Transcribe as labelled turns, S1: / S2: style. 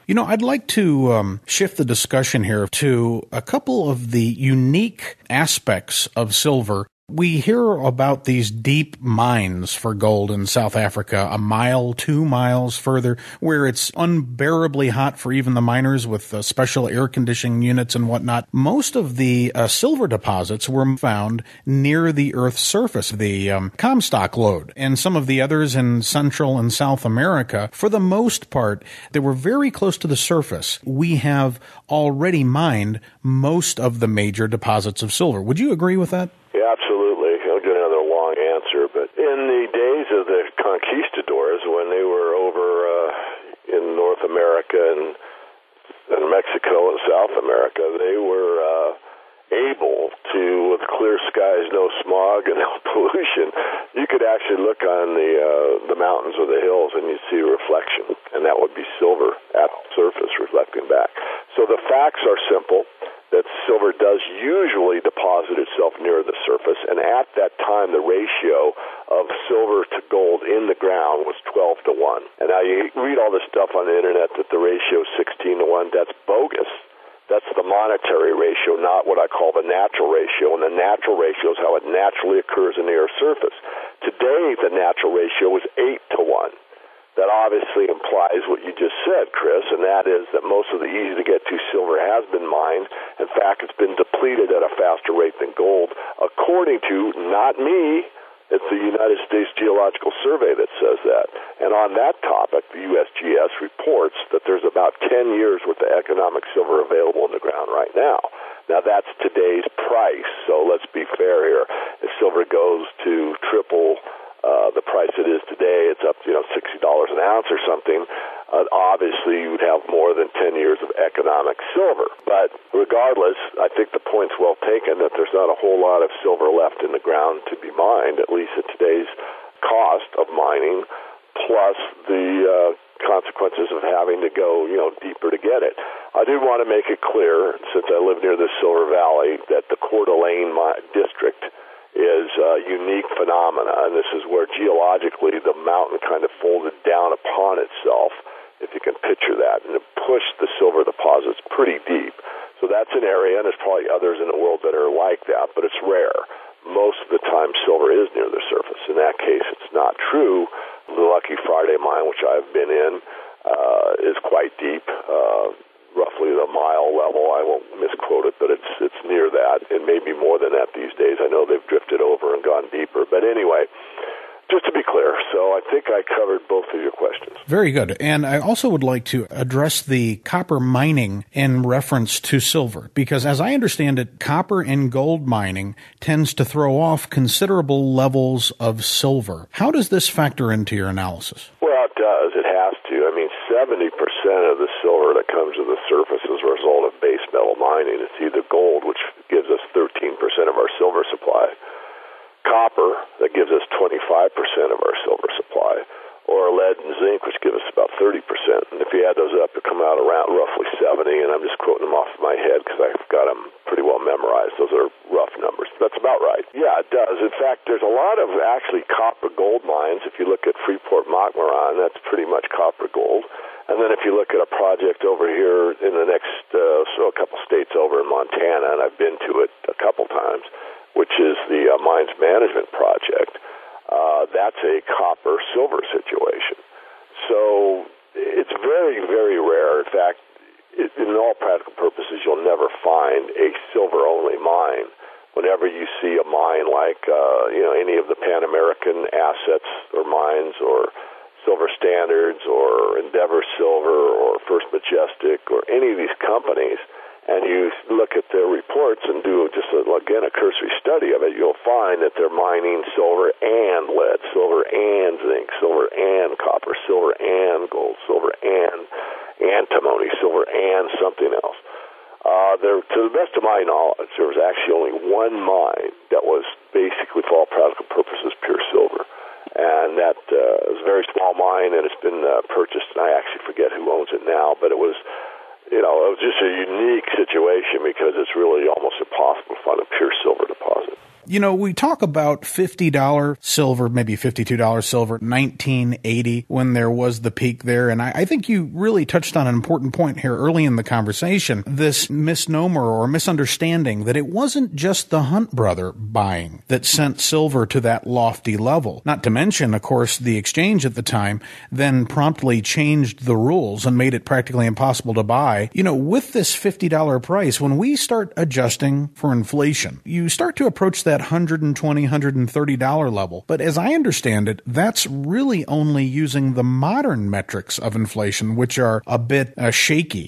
S1: I'd like to shift the discussion here to a couple of the unique aspects of silver. We hear about these deep mines for gold in South Africa, a mile, 2 miles further, where it's unbearably hot for even the miners with special air conditioning units and whatnot. Most of the silver deposits were found near the Earth's surface, the Comstock lode, and some of the others in Central and South America. For the most part, they were very close to the surface. We have already mined most of the major deposits of silver. Would you agree with that?
S2: Yeah, absolutely. I'll get another long answer, but in the days of the conquistadors, when they were over in North America and Mexico and South America, they were able to, with clear skies, no smog, and no pollution, you could actually look on the mountains or the hills and you'd see a reflection, and that would be silver at the surface reflecting back. So the facts are simple, that silver does usually deposit itself near the surface, and at that time the ratio of silver to gold in the ground was 12 to 1. And now you read all this stuff on the internet that the ratio is 16 to 1. That's bogus. That's the monetary ratio, not what I call the natural ratio, and the natural ratio is how it naturally occurs in the Earth's surface. Today, the natural ratio is 8 to 1. That obviously implies what you just said, Chris, and that is that most of the easy-to-get-to silver has been mined. In fact, it's been depleted at a faster rate than gold, according to, not me, it's the United States Geological Survey that says that. And on that topic, the USGS reports that there's about 10 years' worth of economic silver available in the ground right now. Now, that's today's price, so let's be fair here. If silver goes to triple the price it is today, it's up to $60 an ounce or something. Obviously, you would have more than 10 years of economic silver. But regardless, I think the point's well taken that there's not a whole lot of silver left in the ground to be mined, at least at today's cost of mining, plus the consequences of having to go deeper to get it. I do want to make it clear, since I live near the Silver Valley, that the Coeur d'Alene district is a unique phenomena, and this is where geologically the mountain kind of folded down upon itself, if you can picture that, and it pushed the silver deposits pretty deep. So that's an area, and there's probably others in the world that are like that, but it's rare. Most of the time silver is near the surface. In that case, it's not true. The Lucky Friday mine, which I've been in, is quite deep, roughly the mile level. I won't misquote it, but it's near that. It may be more than that these days. I know they've drifted over and gone deeper. But anyway, just to be clear, so I think I covered both of your questions.
S1: Very good. And I also would like to address the copper mining in reference to silver, because as I understand it, copper and gold mining tends to throw off considerable levels of silver. How does this factor into your analysis?
S2: Well, it does. It has to. I mean, 70% of the silver that comes to the surface is a result of base metal mining. It's either gold, which gives us 13% of our silver supply, copper, that gives us 25% of our silver supply, or lead and zinc, which give us about 30%. And if you add those up, it come out around roughly 70, and I'm just quoting them off my head because I've got them pretty well memorized. Those are rough numbers. That's about right. Yeah, it does. In fact, there's a lot of actually copper-gold mines. If you look at Freeport-McMoran, that's pretty much copper-gold. And then if you look at a project over here in the next, a couple states over in Montana, and I've been to it a couple times, which is the Mines Management Project, that's a copper-silver situation. So it's very, very rare. In fact, in all practical purposes, you'll never find a silver-only mine. Whenever you see a mine like any of the Pan American assets or mines or Silver Standards or Endeavor Silver or First Majestic or any of these companies, and you look at their reports and do just, again, a cursory study of it, you'll find that they're mining silver and lead, silver and zinc, silver and copper, silver and gold, silver and antimony, silver and something else. To the best of my knowledge, there was actually only one mine that was basically, for all practical purposes, pure silver. And that is a very small mine, and it's been purchased, and I actually forget who owns it now, but it was just a unique situation because it's really almost impossible to find a pure silver deposit. deposit.
S1: You know, we talk about $50 silver, maybe $52 silver, 1980, when there was the peak there. And I think you really touched on an important point here early in the conversation, this misnomer or misunderstanding that it wasn't just the Hunt brother buying that sent silver to that lofty level. Not to mention, of course, the exchange at the time then promptly changed the rules and made it practically impossible to buy. You know, with this $50 price, when we start adjusting for inflation, you start to approach that $120, $130 level. But as I understand it, that's really only using the modern metrics of inflation, which are a bit shaky.